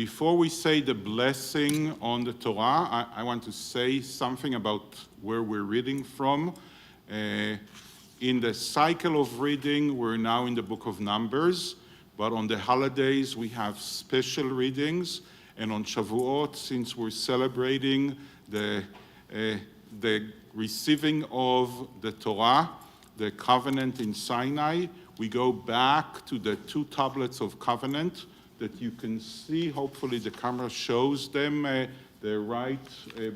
Before we say the blessing on the Torah, I want to say something about where we're reading from. In the cycle of reading, we're now in the book of Numbers, but on the holidays, we have special readings. And on Shavuot, since we're celebrating the receiving of the Torah, the covenant in Sinai, we go back to the 2 tablets of covenant that you can see. Hopefully the camera shows them. They're right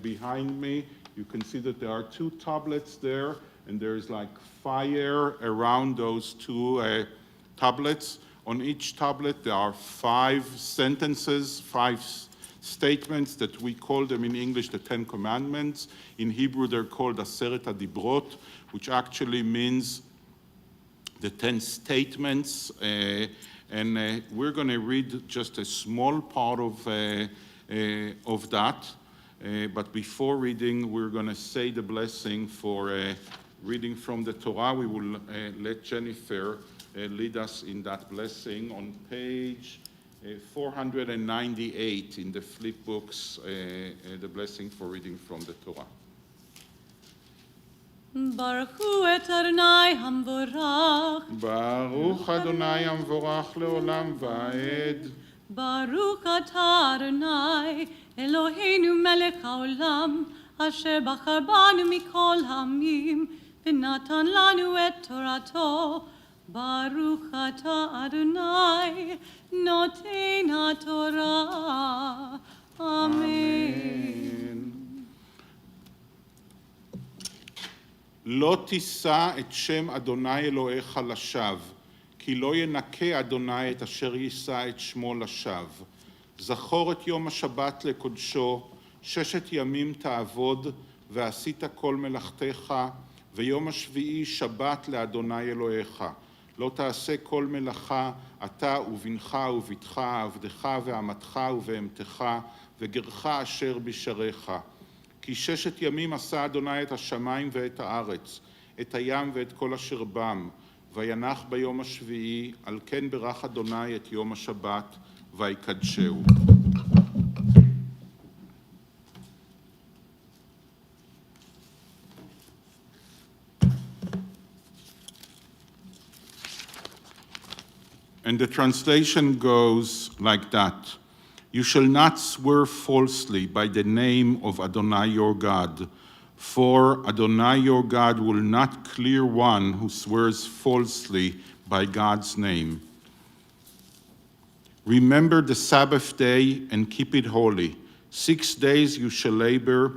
behind me. You can see that there are 2 tablets there, and there's like fire around those 2 tablets. On each tablet, there are 5 sentences, 5 statements that we call them in English the 10 Commandments. In Hebrew, they're called Aseret HaDibrot, which actually means the 10 statements. And we're going to read just a small part of that. But before reading, we're going to say the blessing for reading from the Torah. We will let Jennifer lead us in that blessing on page 498 in the flip books, the blessing for reading from the Torah. Baruch hu et Adonai hamvorach. Baruch Adonai hamvorach leolam vaed. Baruch atah Adonai Eloheinu melech haolam asher bachar banu mikol hamim v'natan lanu et torato. Baruch atah Adonai noten haTorah. Amen. לא תישא את שם אדוני אלוהיך לשווא, כי לא ינקה אדוני את אשר יישא את שמו לשווא. זכור את יום השבת לקודשו, 6 ימים תעבוד, ועשית כל מלאכתך, ויום השביעי שבת לאדוני אלוהיך. לא תעשה כל מלאכה, אתה ובנך ובתך, עבדך ואמתך ובהמתך, וגרך אשר בשעריך. כי 6 ימים עשה אדוני את השמיים ואת הארץ, את הים ואת כל אשר בם, וינח ביום השביעי, על כן ברך אדוני את יום השבת, ויקדשהו. And the translation goes like that. You shall not swear falsely by the name of Adonai your God, for Adonai your God will not clear one who swears falsely by God's name. Remember the Sabbath day and keep it holy. 6 days you shall labor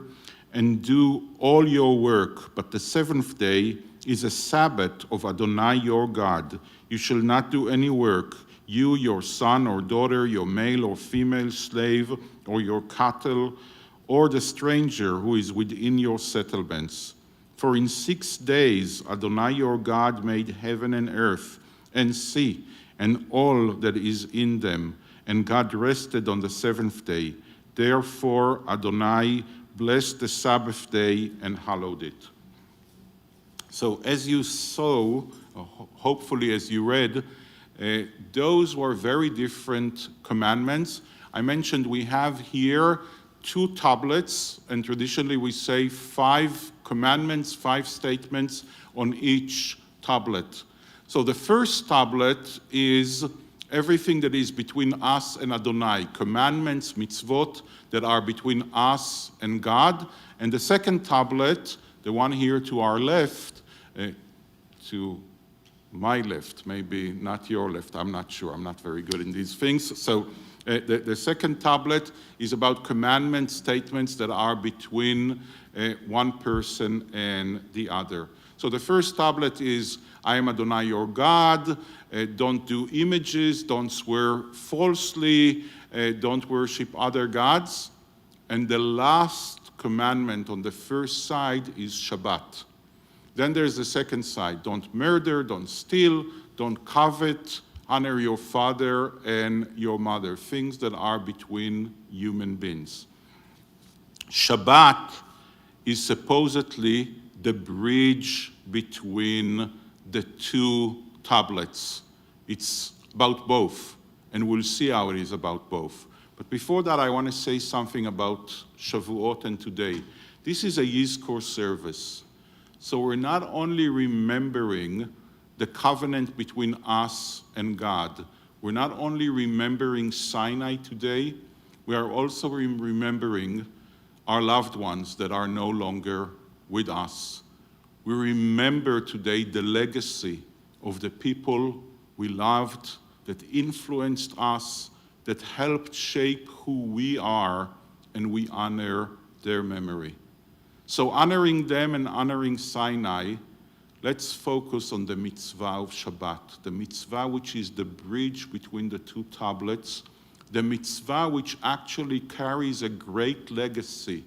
and do all your work, but the 7th day is a Sabbath of Adonai your God. You shall not do any work, you, your son or daughter, your male or female slave, or your cattle, or the stranger who is within your settlements. For in 6 days Adonai your God made heaven and earth, and sea, and all that is in them, and God rested on the 7th day. Therefore Adonai blessed the Sabbath day and hallowed it. So as you saw, hopefully as you read, those were very different commandments. I mentioned we have here 2 tablets, and traditionally we say 5 commandments, 5 statements on each tablet. So the first tablet is everything that is between us and Adonai, commandments, mitzvot that are between us and God. And the second tablet, the one here to our left, to my left, maybe not your left, I'm not sure, I'm not very good in these things. So the second tablet is about commandment statements that are between one person and the other. So the first tablet is, I am Adonai your God, don't do images, don't swear falsely, don't worship other gods. And the last commandment on the first side is Shabbat. Then there's the second side, don't murder, don't steal, don't covet, honor your father and your mother, things that are between human beings. Shabbat is supposedly the bridge between the 2 tablets. It's about both, and we'll see how it is about both. But before that, I want to say something about Shavuot and today. This is a Yizkor service. So we're not only remembering the covenant between us and God, we're not only remembering Sinai today, we are also remembering our loved ones that are no longer with us. We remember today the legacy of the people we loved, that influenced us, that helped shape who we are, and we honor their memory. So honoring them and honoring Sinai, let's focus on the mitzvah of Shabbat, the mitzvah which is the bridge between the two tablets, the mitzvah which actually carries a great legacy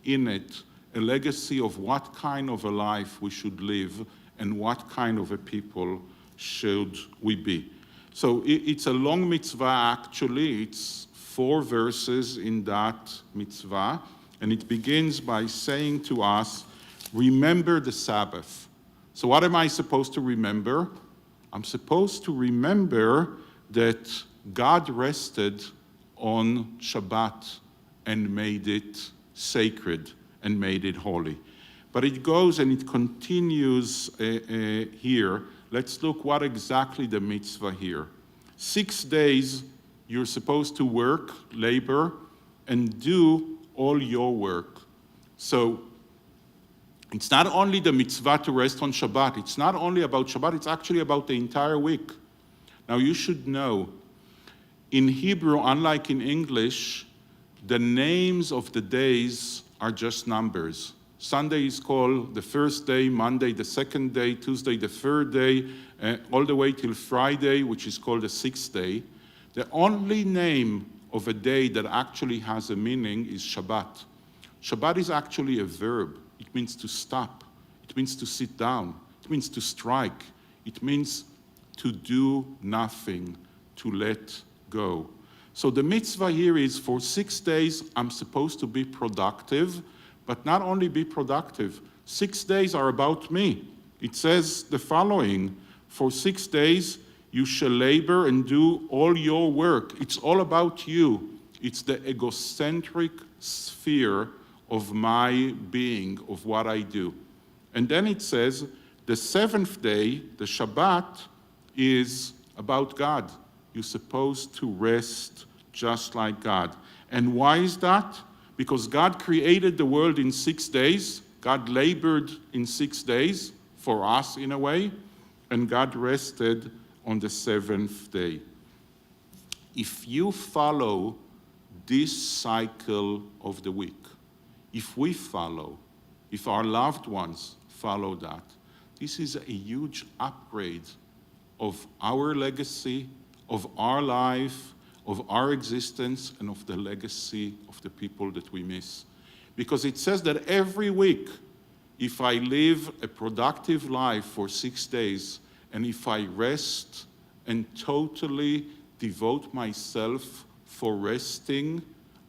in it, a legacy of what kind of a life we should live and what kind of a people should we be. So it's a long mitzvah actually, it's 4 verses in that mitzvah, and it begins by saying to us, remember the Sabbath. So what am I supposed to remember? I'm supposed to remember that God rested on Shabbat and made it sacred and made it holy. But it goes and it continues here. Let's look what exactly the mitzvah here. 6 days you're supposed to work, labor, and do all your work. So it's not only the mitzvah to rest on Shabbat. It's not only about Shabbat, it's actually about the entire week. Now you should know, in Hebrew, unlike in English, the names of the days are just numbers. Sunday is called the first day, Monday the second day, Tuesday the third day, all the way till Friday, which is called the sixth day. The only name of a day that actually has a meaning is Shabbat. Shabbat is actually a verb. It means to stop. It means to sit down. It means to strike. It means to do nothing, to let go. So the mitzvah here is for 6 days I'm supposed to be productive, but not only be productive. 6 days are about me. It says the following, for 6 days you shall labor and do all your work. It's all about you. It's the egocentric sphere of my being, of what I do. And then it says, the 7th day, the Shabbat, is about God. You're supposed to rest just like God. And why is that? Because God created the world in 6 days. God labored in 6 days for us in a way, and God rested on the 7th day. If you follow this cycle of the week, if we follow, if our loved ones follow that, this is a huge upgrade of our legacy, of our life, of our existence, and of the legacy of the people that we miss. Because it says that every week, if I live a productive life for 6 days, and if I rest and totally devote myself for resting,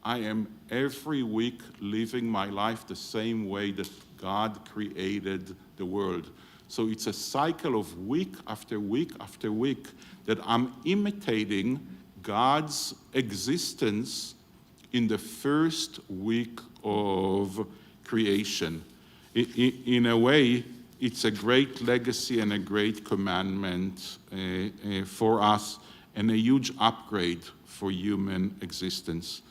I am every week living my life the same way that God created the world. So it's a cycle of week after week after week that I'm imitating God's existence in the first week of creation. In a way, it's a great legacy and a great commandment for us, and a huge upgrade for human existence.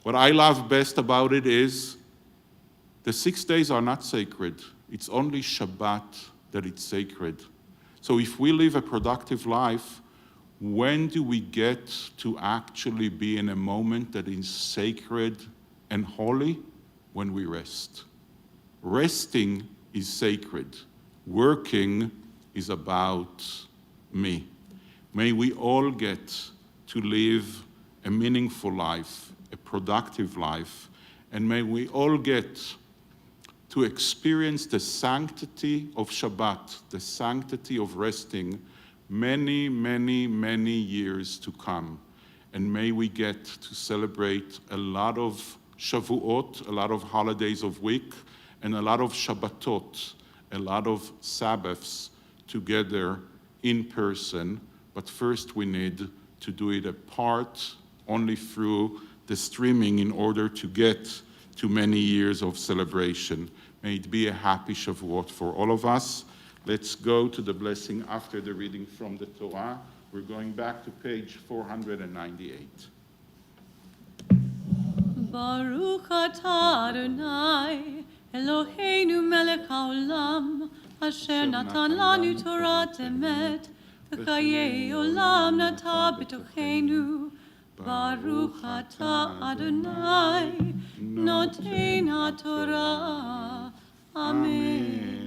What I love best about it is the 6 days are not sacred. It's only Shabbat that it's sacred. So if we live a productive life, when do we get to actually be in a moment that is sacred and holy? When we rest. Resting is sacred. Working is about me. May we all get to live a meaningful life, a productive life, and may we all get to experience the sanctity of Shabbat, the sanctity of resting, many, many, many years to come. And may we get to celebrate a lot of Shavuot, a lot of holidays of week, and a lot of Shabbatot, a lot of Sabbaths together in person. But first we need to do it apart only through the streaming in order to get to many years of celebration. May it be a happy Shavuot for all of us. Let's go to the blessing after the reading from the Torah. We're going back to page 498. Baruch atah Adonai, Eloheinu melech haolam, asher natan lanu Torat emet, v'chayei olam nata b'tochenu. Baruch atah Adonai, noten haTorah. Amen.